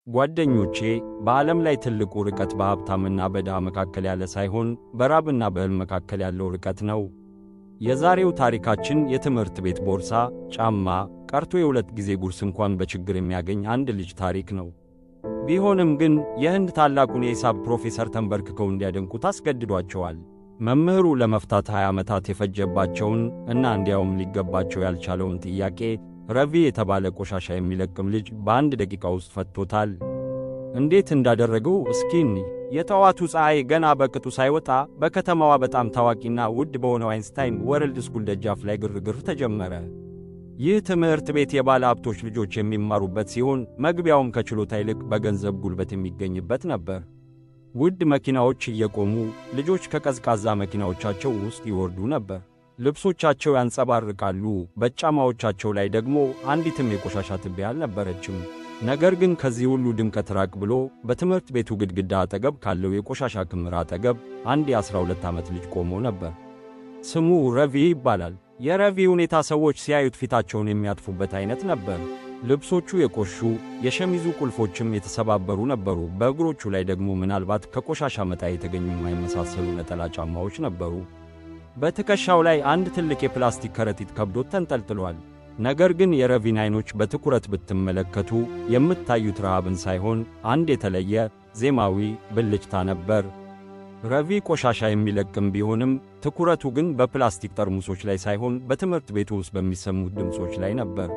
ጓደኞቼ በዓለም ላይ ትልቁ ርቀት በሀብታምና በድሃ መካከል ያለ ሳይሆን በራብና በሕልም መካከል ያለው ርቀት ነው። የዛሬው ታሪካችን የትምህርት ቤት ቦርሳ፣ ጫማ ቀርቶ የሁለት ጊዜ ጉርስ እንኳን በችግር የሚያገኝ አንድ ልጅ ታሪክ ነው። ቢሆንም ግን የህንድ ታላቁን የሂሳብ ፕሮፌሰር ተንበርክከው እንዲያደንቁት አስገድዷቸዋል። መምህሩ ለመፍታት 20 ዓመታት የፈጀባቸውን እና እንዲያውም ሊገባቸው ያልቻለውን ጥያቄ ረቪ የተባለ ቆሻሻ የሚለቅም ልጅ በአንድ ደቂቃ ውስጥ ፈትቶታል። እንዴት እንዳደረገው እስኪ እንይ። የጠዋቱ ፀሐይ ገና በቅጡ ሳይወጣ በከተማዋ በጣም ታዋቂና ውድ በሆነው አይንስታይን ወርልድ ስኩል ደጃፍ ላይ ግርግር ተጀመረ። ይህ ትምህርት ቤት የባለ ሀብቶች ልጆች የሚማሩበት ሲሆን መግቢያውም ከችሎታ ይልቅ በገንዘብ ጉልበት የሚገኝበት ነበር። ውድ መኪናዎች እየቆሙ ልጆች ከቀዝቃዛ መኪናዎቻቸው ውስጥ ይወርዱ ነበር። ልብሶቻቸው ያንጸባርቃሉ፣ በጫማዎቻቸው ላይ ደግሞ አንዲትም የቆሻሻ ትቢያ አልነበረችም። ነገር ግን ከዚህ ሁሉ ድምቀት ራቅ ብሎ በትምህርት ቤቱ ግድግዳ አጠገብ ካለው የቆሻሻ ክምር አጠገብ አንድ የ12 ዓመት ልጅ ቆሞ ነበር። ስሙ ረቪ ይባላል። የረቪ ሁኔታ ሰዎች ሲያዩት ፊታቸውን የሚያጥፉበት አይነት ነበር። ልብሶቹ የቆሹ፣ የሸሚዙ ቁልፎችም የተሰባበሩ ነበሩ። በእግሮቹ ላይ ደግሞ ምናልባት ከቆሻሻ መጣያ የተገኙ የማይመሳሰሉ ነጠላ ጫማዎች ነበሩ። በትከሻው ላይ አንድ ትልቅ የፕላስቲክ ከረጢት ከብዶት ተንጠልጥሏል። ነገር ግን የረቪን አይኖች በትኩረት ብትመለከቱ የምታዩት ረሃብን ሳይሆን አንድ የተለየ ዜማዊ ብልጭታ ነበር። ረቪ ቆሻሻ የሚለቅም ቢሆንም ትኩረቱ ግን በፕላስቲክ ጠርሙሶች ላይ ሳይሆን በትምህርት ቤቱ ውስጥ በሚሰሙት ድምፆች ላይ ነበር።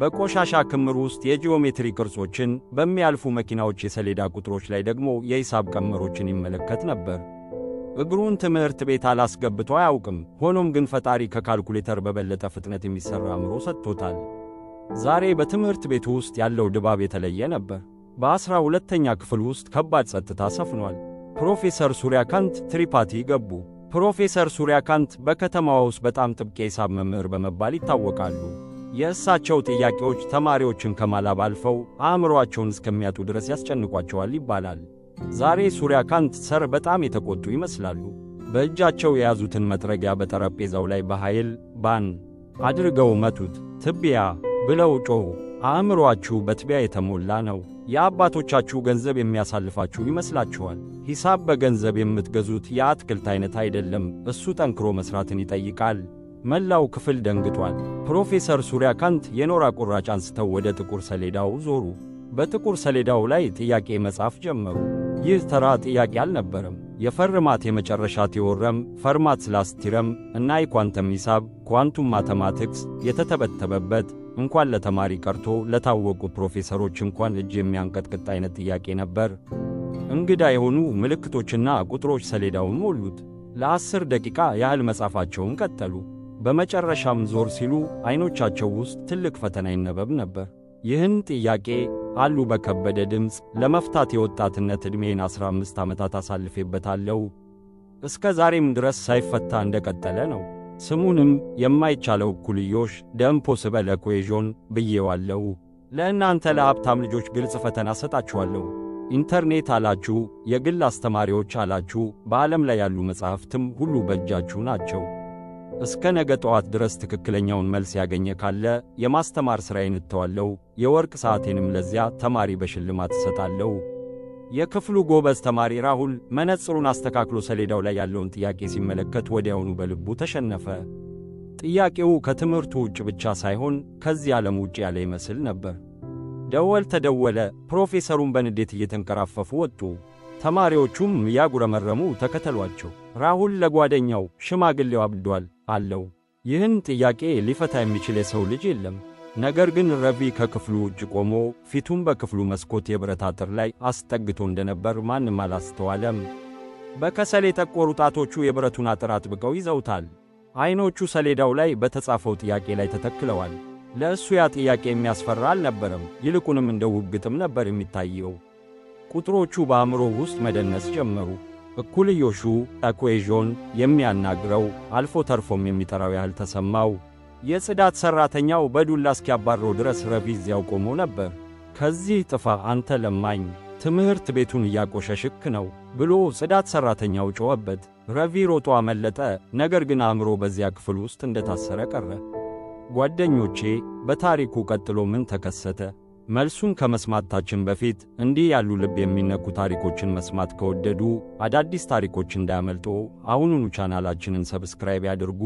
በቆሻሻ ክምር ውስጥ የጂኦሜትሪ ቅርጾችን፣ በሚያልፉ መኪናዎች የሰሌዳ ቁጥሮች ላይ ደግሞ የሂሳብ ቀመሮችን ይመለከት ነበር። እግሩን ትምህርት ቤት አላስገብቶ አያውቅም። ሆኖም ግን ፈጣሪ ከካልኩሌተር በበለጠ ፍጥነት የሚሠራ አእምሮ ሰጥቶታል። ዛሬ በትምህርት ቤቱ ውስጥ ያለው ድባብ የተለየ ነበር። በ12ኛ ክፍል ውስጥ ከባድ ጸጥታ ሰፍኗል። ፕሮፌሰር ሱርያካንት ትሪፓቲ ገቡ። ፕሮፌሰር ሱርያካንት በከተማዋ ውስጥ በጣም ጥብቅ የሂሳብ መምህር በመባል ይታወቃሉ። የእሳቸው ጥያቄዎች ተማሪዎችን ከማላብ አልፈው አእምሮአቸውን እስከሚያጡ ድረስ ያስጨንቋቸዋል ይባላል። ዛሬ ሱርያካንት ሰር በጣም የተቆጡ ይመስላሉ። በእጃቸው የያዙትን መጥረጊያ በጠረጴዛው ላይ በኃይል ባን አድርገው መቱት። ትቢያ ብለው ጮኹ። አእምሮአችሁ በትቢያ የተሞላ ነው። የአባቶቻችሁ ገንዘብ የሚያሳልፋችሁ ይመስላችኋል። ሂሳብ በገንዘብ የምትገዙት የአትክልት አይነት አይደለም። እሱ ጠንክሮ መስራትን ይጠይቃል። መላው ክፍል ደንግጧል። ፕሮፌሰር ሱርያካንት የኖራ ቁራጭ አንስተው ወደ ጥቁር ሰሌዳው ዞሩ። በጥቁር ሰሌዳው ላይ ጥያቄ መጻፍ ጀመሩ። ይህ ተራ ጥያቄ አልነበረም። የፈርማት የመጨረሻ ቲዎረም፣ ፈርማት ላስት ቲረም እና የኳንተም ሂሳብ ኳንቱም ማተማቲክስ የተተበተበበት እንኳን ለተማሪ ቀርቶ ለታወቁ ፕሮፌሰሮች እንኳን እጅ የሚያንቀጥቅጥ አይነት ጥያቄ ነበር። እንግዳ የሆኑ ምልክቶችና ቁጥሮች ሰሌዳውን ሞሉት። ለ10 ደቂቃ ያህል መጻፋቸውን ቀጠሉ። በመጨረሻም ዞር ሲሉ አይኖቻቸው ውስጥ ትልቅ ፈተና ይነበብ ነበር። ይህን ጥያቄ አሉ በከበደ ድምፅ ለመፍታት የወጣትነት ዕድሜን 15 ዓመታት አሳልፌበታለሁ። እስከ ዛሬም ድረስ ሳይፈታ እንደቀጠለ ነው። ስሙንም የማይቻለው እኩልዮሽ ደምፖስበል ኢኩዌዥን ብዬዋለሁ። ለእናንተ ለሀብታም ልጆች ግልጽ ፈተና ሰጣችኋለሁ። ኢንተርኔት አላችሁ፣ የግል አስተማሪዎች አላችሁ፣ በዓለም ላይ ያሉ መጻሕፍትም ሁሉ በእጃችሁ ናቸው። እስከ ነገ ጠዋት ድረስ ትክክለኛውን መልስ ያገኘ ካለ የማስተማር ሥራዬን እተዋለሁ። የወርቅ ሰዓቴንም ለዚያ ተማሪ በሽልማት እሰጣለሁ። የክፍሉ ጎበዝ ተማሪ ራሁል መነጽሩን አስተካክሎ ሰሌዳው ላይ ያለውን ጥያቄ ሲመለከት ወዲያውኑ በልቡ ተሸነፈ። ጥያቄው ከትምህርቱ ውጭ ብቻ ሳይሆን ከዚህ ዓለም ውጭ ያለ ይመስል ነበር። ደወል ተደወለ። ፕሮፌሰሩም በንዴት እየተንቀራፈፉ ወጡ። ተማሪዎቹም ያጉረመረሙ ተከተሏቸው። ራሁል ለጓደኛው ሽማግሌው አብዷል አለው። ይህን ጥያቄ ሊፈታ የሚችል የሰው ልጅ የለም። ነገር ግን ረቪ ከክፍሉ ውጭ ቆሞ ፊቱን በክፍሉ መስኮት የብረት አጥር ላይ አስጠግቶ እንደነበር ማንም አላስተዋለም። በከሰል የጠቆሩ ጣቶቹ የብረቱን አጥር አጥብቀው ይዘውታል። አይኖቹ ሰሌዳው ላይ በተጻፈው ጥያቄ ላይ ተተክለዋል። ለእሱ ያ ጥያቄ የሚያስፈራ አልነበረም። ይልቁንም እንደ ውብ ግጥም ነበር የሚታየው። ቁጥሮቹ በአእምሮ ውስጥ መደነስ ጀመሩ። እኩልዮሹ ኢኩዌዥን የሚያናግረው አልፎ ተርፎም የሚጠራው ያህል ተሰማው። የጽዳት ሠራተኛው በዱላ እስኪያባረው ድረስ ረቪ እዚያው ቆሞ ነበር። ከዚህ ጥፋ አንተ ለማኝ፣ ትምህርት ቤቱን እያቆሸሽክ ነው ብሎ ጽዳት ሠራተኛው ጮኸበት። ረቪ ሮጦ አመለጠ። ነገር ግን አእምሮ በዚያ ክፍል ውስጥ እንደታሰረ ቀረ። ጓደኞቼ፣ በታሪኩ ቀጥሎ ምን ተከሰተ? መልሱን ከመስማታችን በፊት እንዲህ ያሉ ልብ የሚነኩ ታሪኮችን መስማት ከወደዱ አዳዲስ ታሪኮች እንዳያመልጦ አሁኑኑ ቻናላችንን ሰብስክራይብ ያድርጉ።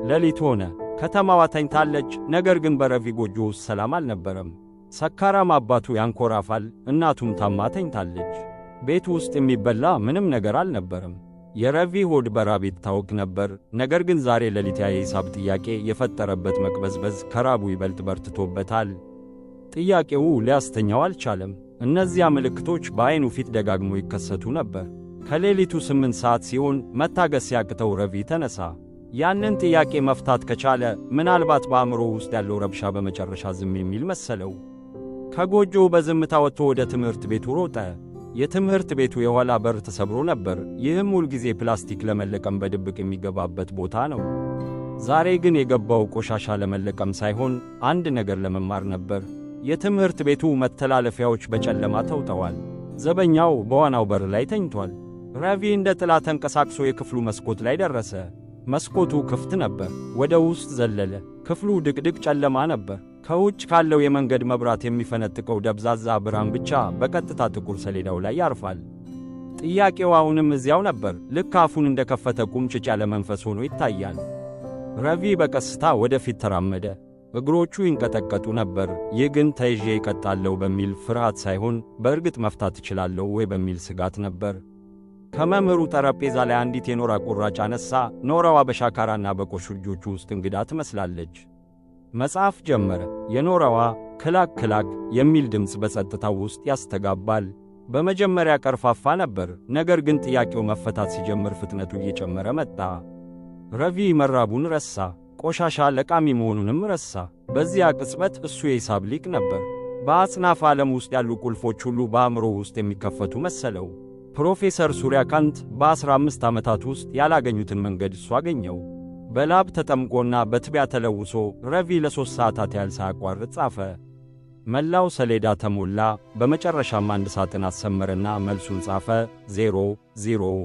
ሌሊት ሆነ። ከተማዋ ተኝታለች። ነገር ግን በረቪ ጎጆ ውስጥ ሰላም አልነበረም። ሰካራም አባቱ ያንኮራፋል፣ እናቱም ታማ ተኝታለች። ቤቱ ውስጥ የሚበላ ምንም ነገር አልነበረም። የረቪ ሆድ በራብ ይታወቅ ነበር። ነገር ግን ዛሬ ሌሊት የሂሳብ ጥያቄ የፈጠረበት መቅበዝበዝ ከራቡ ይበልጥ በርትቶበታል። ጥያቄው ሊያስተኛው አልቻለም። እነዚያ ምልክቶች በዐይኑ ፊት ደጋግሞ ይከሰቱ ነበር። ከሌሊቱ 8 ሰዓት ሲሆን መታገስ ሲያቅተው ረቪ ተነሳ። ያንን ጥያቄ መፍታት ከቻለ ምናልባት በአእምሮ ውስጥ ያለው ረብሻ በመጨረሻ ዝም የሚል መሰለው። ከጎጆው በዝምታ ወጥቶ ወደ ትምህርት ቤቱ ሮጠ። የትምህርት ቤቱ የኋላ በር ተሰብሮ ነበር። ይህም ሁልጊዜ ፕላስቲክ ለመለቀም በድብቅ የሚገባበት ቦታ ነው። ዛሬ ግን የገባው ቆሻሻ ለመለቀም ሳይሆን አንድ ነገር ለመማር ነበር። የትምህርት ቤቱ መተላለፊያዎች በጨለማ ተውጠዋል። ዘበኛው በዋናው በር ላይ ተኝቷል። ረቪ እንደ ጥላ ተንቀሳቅሶ የክፍሉ መስኮት ላይ ደረሰ። መስኮቱ ክፍት ነበር። ወደ ውስጥ ዘለለ። ክፍሉ ድቅድቅ ጨለማ ነበር። ከውጭ ካለው የመንገድ መብራት የሚፈነጥቀው ደብዛዛ ብርሃን ብቻ በቀጥታ ጥቁር ሰሌዳው ላይ ያርፋል። ጥያቄው አሁንም እዚያው ነበር። ልክ አፉን እንደከፈተ ቁምጭጭ ያለ መንፈስ ሆኖ ይታያል። ረቪ በቀስታ ወደፊት ተራመደ። እግሮቹ ይንቀጠቀጡ ነበር። ይህ ግን ተይዤ ይቀጣለሁ በሚል ፍርሃት ሳይሆን በእርግጥ መፍታት እችላለሁ ወይ በሚል ስጋት ነበር። ከመምህሩ ጠረጴዛ ላይ አንዲት የኖራ ቁራጭ አነሳ። ኖራዋ በሻካራና በቆሹ እጆቹ ውስጥ እንግዳ ትመስላለች። መጽሐፍ ጀመረ። የኖራዋ ክላክ ክላክ የሚል ድምፅ በጸጥታው ውስጥ ያስተጋባል። በመጀመሪያ ቀርፋፋ ነበር፣ ነገር ግን ጥያቄው መፈታት ሲጀምር ፍጥነቱ እየጨመረ መጣ። ረቪ መራቡን ረሳ። ቆሻሻ ለቃሚ መሆኑንም ረሳ። በዚያ ቅጽበት እሱ የሂሳብ ሊቅ ነበር። በአጽናፈ ዓለም ውስጥ ያሉ ቁልፎች ሁሉ በአእምሮ ውስጥ የሚከፈቱ መሰለው። ፕሮፌሰር ሱሪያካንት በ15 ዓመታት ውስጥ ያላገኙትን መንገድ እሱ አገኘው። በላብ ተጠምቆና በትቢያ ተለውሶ ረቪ ለ3 ሰዓታት ያህል ሳያቋርጥ ጻፈ። መላው ሰሌዳ ተሞላ። በመጨረሻም አንድ ሳጥን አሰመረና መልሱን ጻፈ። 0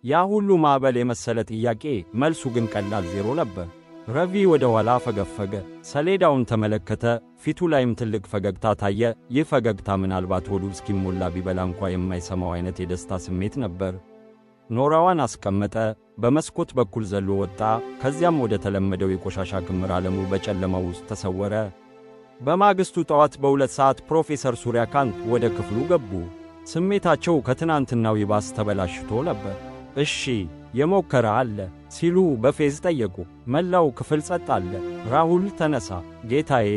ያ ሁሉ ማዕበል የመሰለ ጥያቄ፣ መልሱ ግን ቀላል 0 ነበር። ረቪ ወደ ኋላ ፈገፈገ። ሰሌዳውን ተመለከተ። ፊቱ ላይም ትልቅ ፈገግታ ታየ። ይህ ፈገግታ ምናልባት ሆዱ እስኪሞላ ቢበላ እንኳ የማይሰማው አይነት የደስታ ስሜት ነበር። ኖራዋን አስቀመጠ። በመስኮት በኩል ዘሎ ወጣ። ከዚያም ወደ ተለመደው የቆሻሻ ክምር ዓለሙ በጨለማው ውስጥ ተሰወረ። በማግስቱ ጠዋት በ2 ሰዓት ፕሮፌሰር ሱሪያካንት ወደ ክፍሉ ገቡ። ስሜታቸው ከትናንትናው ይባስ ተበላሽቶ ነበር። እሺ የሞከረ አለ ሲሉ በፌዝ ጠየቁ። መላው ክፍል ጸጥ አለ። ራሁል ተነሳ። ጌታዬ፣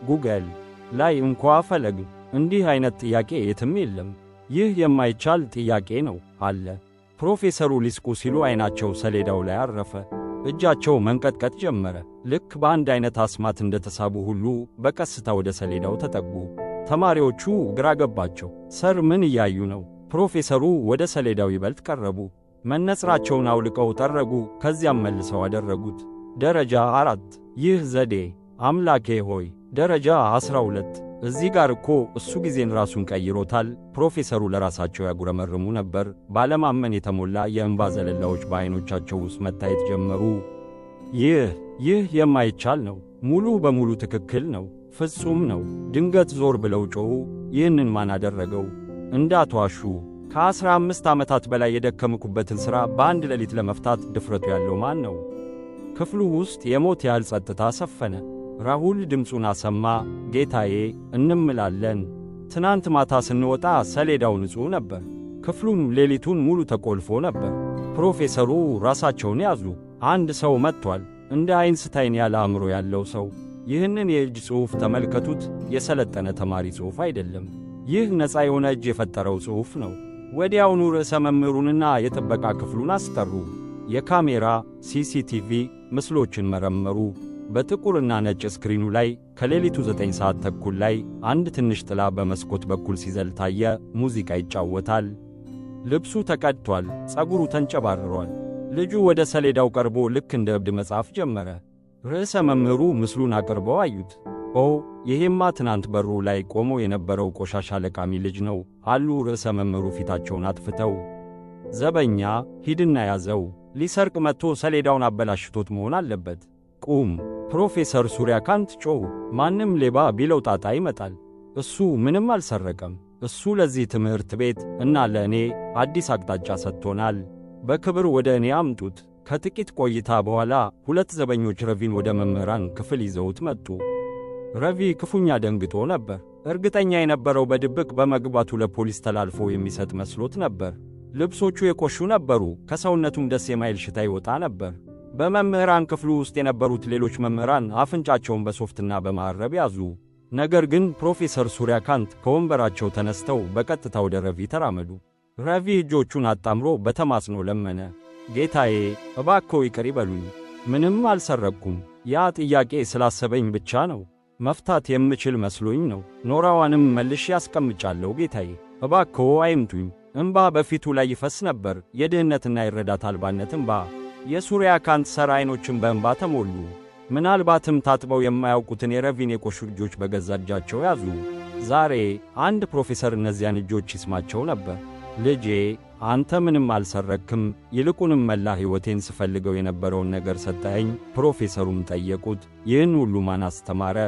ጉግል ላይ እንኳ ፈለግ። እንዲህ አይነት ጥያቄ የትም የለም። ይህ የማይቻል ጥያቄ ነው አለ። ፕሮፌሰሩ ሊስቁ ሲሉ አይናቸው ሰሌዳው ላይ አረፈ። እጃቸው መንቀጥቀጥ ጀመረ። ልክ በአንድ አይነት አስማት እንደተሳቡ ሁሉ በቀስታ ወደ ሰሌዳው ተጠጉ። ተማሪዎቹ ግራ ገባቸው። ሰር ምን እያዩ ነው? ፕሮፌሰሩ ወደ ሰሌዳው ይበልጥ ቀረቡ። መነጽራቸውን አውልቀው ጠረጉ። ከዚያም መልሰው አደረጉት። ደረጃ 4 ይህ ዘዴ። አምላኬ ሆይ ደረጃ 12 እዚህ ጋር እኮ እሱ ጊዜን ራሱን ቀይሮታል። ፕሮፌሰሩ ለራሳቸው ያጉረመርሙ ነበር። ባለማመን የተሞላ የእንባ ዘለላዎች በዐይኖቻቸው ውስጥ መታየት ጀመሩ። ይህ የማይቻል ነው። ሙሉ በሙሉ ትክክል ነው። ፍጹም ነው። ድንገት ዞር ብለው ጮኹ። ይህንን ማን አደረገው? እንዳትዋሹ። ከ15 ዓመታት በላይ የደከምኩበትን ሥራ በአንድ ሌሊት ለመፍታት ድፍረቱ ያለው ማን ነው? ክፍሉ ውስጥ የሞት ያህል ጸጥታ ሰፈነ። ራሁል ድምፁን አሰማ። ጌታዬ፣ እንምላለን። ትናንት ማታ ስንወጣ ሰሌዳው ንጹሕ ነበር። ክፍሉም ሌሊቱን ሙሉ ተቆልፎ ነበር። ፕሮፌሰሩ ራሳቸውን ያዙ። አንድ ሰው መጥቷል። እንደ አይንስታይን ያለ አእምሮ ያለው ሰው። ይህንን የእጅ ጽሑፍ ተመልከቱት። የሰለጠነ ተማሪ ጽሑፍ አይደለም። ይህ ነፃ የሆነ እጅ የፈጠረው ጽሑፍ ነው። ወዲያውኑ ርዕሰ መምህሩንና የጥበቃ ክፍሉን አስጠሩ። የካሜራ ሲሲቲቪ ምስሎችን መረመሩ። በጥቁርና ነጭ ስክሪኑ ላይ ከሌሊቱ 9 ሰዓት ተኩል ላይ አንድ ትንሽ ጥላ በመስኮት በኩል ሲዘል ታየ። ሙዚቃ ይጫወታል። ልብሱ ተቀድቷል። ጸጉሩ ተንጨባርሯል። ልጁ ወደ ሰሌዳው ቀርቦ ልክ እንደ እብድ መጻፍ ጀመረ። ርዕሰ መምህሩ ምስሉን አቅርበው አዩት። ኦ ይሄማ ትናንት በሩ ላይ ቆሞ የነበረው ቆሻሻ ለቃሚ ልጅ ነው አሉ ርዕሰ መምህሩ ፊታቸውን አጥፍተው። ዘበኛ ሂድና ያዘው። ሊሰርቅ መጥቶ ሰሌዳውን አበላሽቶት መሆን አለበት። ቁም። ፕሮፌሰር ሱሪያካንት ጮኹ። ማንም ሌባ ቢለው ጣጣ ይመጣል። እሱ ምንም አልሰረቀም። እሱ ለዚህ ትምህርት ቤት እና ለእኔ አዲስ አቅጣጫ ሰጥቶናል። በክብር ወደ እኔ አምጡት። ከጥቂት ቆይታ በኋላ ሁለት ዘበኞች ረቪን ወደ መምህራን ክፍል ይዘውት መጡ። ረቪ ክፉኛ ደንግጦ ነበር። እርግጠኛ የነበረው በድብቅ በመግባቱ ለፖሊስ ተላልፎ የሚሰጥ መስሎት ነበር። ልብሶቹ የቆሹ ነበሩ፣ ከሰውነቱም ደስ የማይል ሽታ ይወጣ ነበር። በመምህራን ክፍሉ ውስጥ የነበሩት ሌሎች መምህራን አፍንጫቸውን በሶፍትና በማረብ ያዙ። ነገር ግን ፕሮፌሰር ሱሪያካንት ከወንበራቸው ተነስተው በቀጥታ ወደ ረቪ ተራመዱ። ረቪ እጆቹን አጣምሮ በተማጽኖ ለመነ። ጌታዬ፣ እባክዎ ይቅር ይበሉኝ። ምንም አልሰረቅኩም። ያ ጥያቄ ስላሰበኝ ብቻ ነው። መፍታት የምችል መስሎኝ ነው። ኖራዋንም መልሼ ያስቀምጫለሁ። ጌታዬ፣ እባክዎ አይምቱኝ። እምባ በፊቱ ላይ ይፈስ ነበር፣ የድህነትና የረዳት አልባነት እምባ። የሱሪያካንት ሠር ዐይኖችም በእምባ ተሞሉ። ምናልባትም ታጥበው የማያውቁትን የረቪን የቆሹ እጆች በገዛ እጃቸው ያዙ። ዛሬ አንድ ፕሮፌሰር እነዚያን እጆች ይስማቸው ነበር። ልጄ፣ አንተ ምንም አልሰረክም፣ ይልቁንም መላ ሕይወቴን ስፈልገው የነበረውን ነገር ሰጠኸኝ። ፕሮፌሰሩም ጠየቁት፣ ይህን ሁሉ ማን አስተማረ?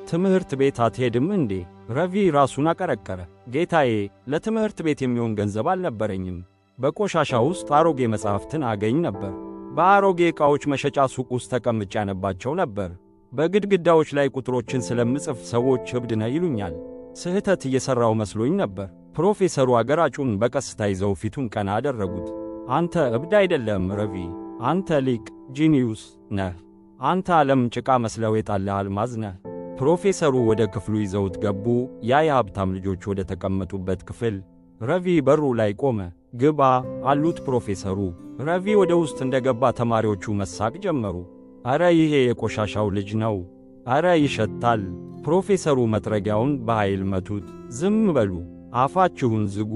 ትምህርት ቤት አትሄድም እንዴ? ረቪ ራሱን አቀረቀረ። ጌታዬ፣ ለትምህርት ቤት የሚሆን ገንዘብ አልነበረኝም። በቆሻሻ ውስጥ አሮጌ መጻሕፍትን አገኝ ነበር። በአሮጌ ዕቃዎች መሸጫ ሱቅ ውስጥ ተቀምጬ ያነባቸው ነበር። በግድግዳዎች ላይ ቁጥሮችን ስለምጽፍ ሰዎች እብድ ነህ ይሉኛል። ስህተት እየሠራው መስሎኝ ነበር። ፕሮፌሰሩ አገራጩን በቀስታ ይዘው ፊቱን ቀና አደረጉት። አንተ እብድ አይደለም ረቪ፣ አንተ ሊቅ ጂኒዩስ ነህ። አንተ ዓለም ጭቃ መስለው የጣለህ አልማዝ ነህ። ፕሮፌሰሩ ወደ ክፍሉ ይዘውት ገቡ። ያ የሀብታም ልጆች ወደ ተቀመጡበት ክፍል። ረቪ በሩ ላይ ቆመ። ግባ አሉት ፕሮፌሰሩ። ረቪ ወደ ውስጥ እንደገባ ተማሪዎቹ መሳቅ ጀመሩ። አረ ይሄ የቆሻሻው ልጅ ነው። አረ ይሸታል። ፕሮፌሰሩ መጥረጊያውን በኃይል መቱት። ዝም በሉ፣ አፋችሁን ዝጉ።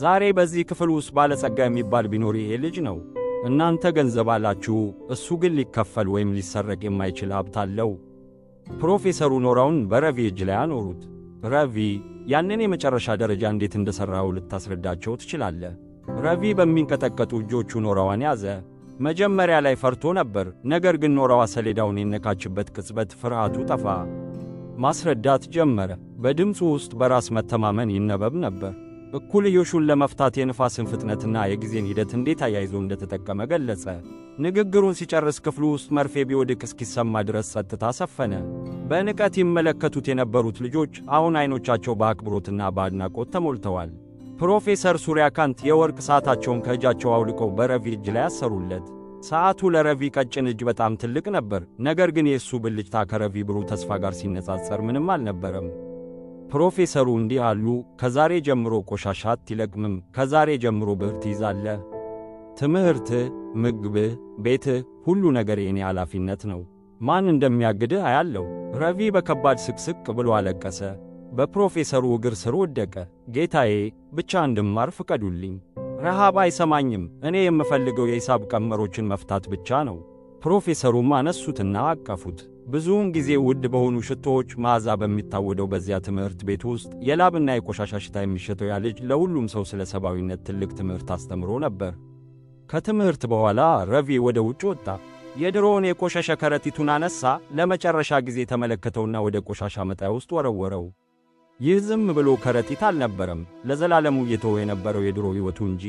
ዛሬ በዚህ ክፍል ውስጥ ባለጸጋ የሚባል ቢኖር ይሄ ልጅ ነው። እናንተ ገንዘብ አላችሁ፣ እሱ ግን ሊከፈል ወይም ሊሰረቅ የማይችል ሀብት አለው። ፕሮፌሰሩ ኖራውን በረቪ እጅ ላይ አኖሩት። ረቪ፣ ያንን የመጨረሻ ደረጃ እንዴት እንደሠራው ልታስረዳቸው ትችላለህ? ረቪ በሚንቀጠቀጡ እጆቹ ኖራዋን ያዘ። መጀመሪያ ላይ ፈርቶ ነበር፣ ነገር ግን ኖራዋ ሰሌዳውን የነካችበት ቅጽበት ፍርሃቱ ጠፋ። ማስረዳት ጀመረ። በድምፁ ውስጥ በራስ መተማመን ይነበብ ነበር። እኩልዮሹን ለመፍታት የንፋስን ፍጥነትና የጊዜን ሂደት እንዴት አያይዞ እንደተጠቀመ ገለጸ። ንግግሩን ሲጨርስ ክፍሉ ውስጥ መርፌ ቢወድቅ እስኪሰማ ድረስ ጸጥታ ሰፈነ። በንቀት ይመለከቱት የነበሩት ልጆች አሁን ዐይኖቻቸው በአክብሮትና በአድናቆት ተሞልተዋል። ፕሮፌሰር ሱሪያካንት የወርቅ ሰዓታቸውን ከእጃቸው አውልቀው በረቪ እጅ ላይ አሰሩለት። ሰዓቱ ለረቪ ቀጭን እጅ በጣም ትልቅ ነበር፣ ነገር ግን የእሱ ብልጭታ ከረቪ ብሩህ ተስፋ ጋር ሲነጻጸር ምንም አልነበረም። ፕሮፌሰሩ እንዲህ አሉ፣ ከዛሬ ጀምሮ ቆሻሻ አትለቅምም። ከዛሬ ጀምሮ ብዕር ትይዛለህ። ትምህርትህ፣ ምግብህ፣ ቤትህ፣ ሁሉ ነገር የእኔ ኃላፊነት ነው። ማን እንደሚያግድህ አያለው። ረቪ በከባድ ስቅስቅ ብሎ አለቀሰ። በፕሮፌሰሩ እግር ስር ወደቀ። ጌታዬ፣ ብቻ እንድማር ፍቀዱልኝ። ረሃብ አይሰማኝም። እኔ የምፈልገው የሂሳብ ቀመሮችን መፍታት ብቻ ነው። ፕሮፌሰሩም አነሱትና አቀፉት። ብዙውን ጊዜ ውድ በሆኑ ሽቶዎች መዓዛ በሚታወደው በዚያ ትምህርት ቤት ውስጥ የላብና የቆሻሻ ሽታ የሚሸተው ያ ልጅ ለሁሉም ሰው ስለ ሰብአዊነት ትልቅ ትምህርት አስተምሮ ነበር። ከትምህርት በኋላ ረቪ ወደ ውጭ ወጣ። የድሮውን የቆሻሻ ከረጢቱን አነሳ፣ ለመጨረሻ ጊዜ ተመለከተውና ወደ ቆሻሻ መጣያ ውስጥ ወረወረው። ይህ ዝም ብሎ ከረጢት አልነበረም፣ ለዘላለሙ እየተወ የነበረው የድሮ ሕይወቱ እንጂ።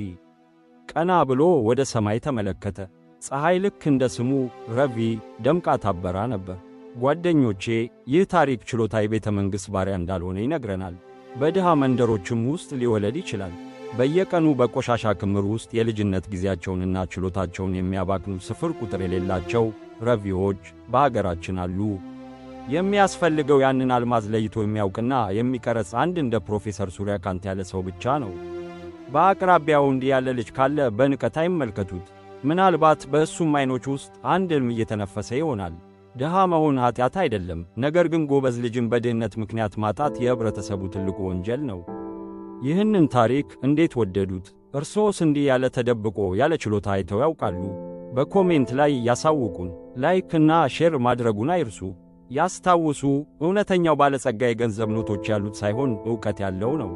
ቀና ብሎ ወደ ሰማይ ተመለከተ። ፀሐይ ልክ እንደ ስሙ ረቪ ደምቃ ታበራ ነበር። ጓደኞቼ፣ ይህ ታሪክ ችሎታ የቤተ መንግሥት ባሪያ እንዳልሆነ ይነግረናል። በድሃ መንደሮችም ውስጥ ሊወለድ ይችላል። በየቀኑ በቆሻሻ ክምር ውስጥ የልጅነት ጊዜያቸውንና ችሎታቸውን የሚያባክኑ ስፍር ቁጥር የሌላቸው ረቪዎች በአገራችን አሉ። የሚያስፈልገው ያንን አልማዝ ለይቶ የሚያውቅና የሚቀረጽ አንድ እንደ ፕሮፌሰር ሱሪያካንት ያለ ሰው ብቻ ነው። በአቅራቢያው እንዲህ ያለ ልጅ ካለ በንቀት አይመልከቱት። ምናልባት በእሱም ዐይኖች ውስጥ አንድ ሕልም እየተነፈሰ ይሆናል። ድሃ መሆን ኀጢአት አይደለም፣ ነገር ግን ጎበዝ ልጅን በድህነት ምክንያት ማጣት የኅብረተሰቡ ትልቁ ወንጀል ነው። ይህንን ታሪክ እንዴት ወደዱት? እርሶስ እንዲህ ያለ ተደብቆ ያለ ችሎታ አይተው ያውቃሉ? በኮሜንት ላይ ያሳውቁን። ላይክ እና ሼር ማድረጉን አይርሱ። ያስታውሱ፣ እውነተኛው ባለጸጋ የገንዘብ ኖቶች ያሉት ሳይሆን ዕውቀት ያለው ነው።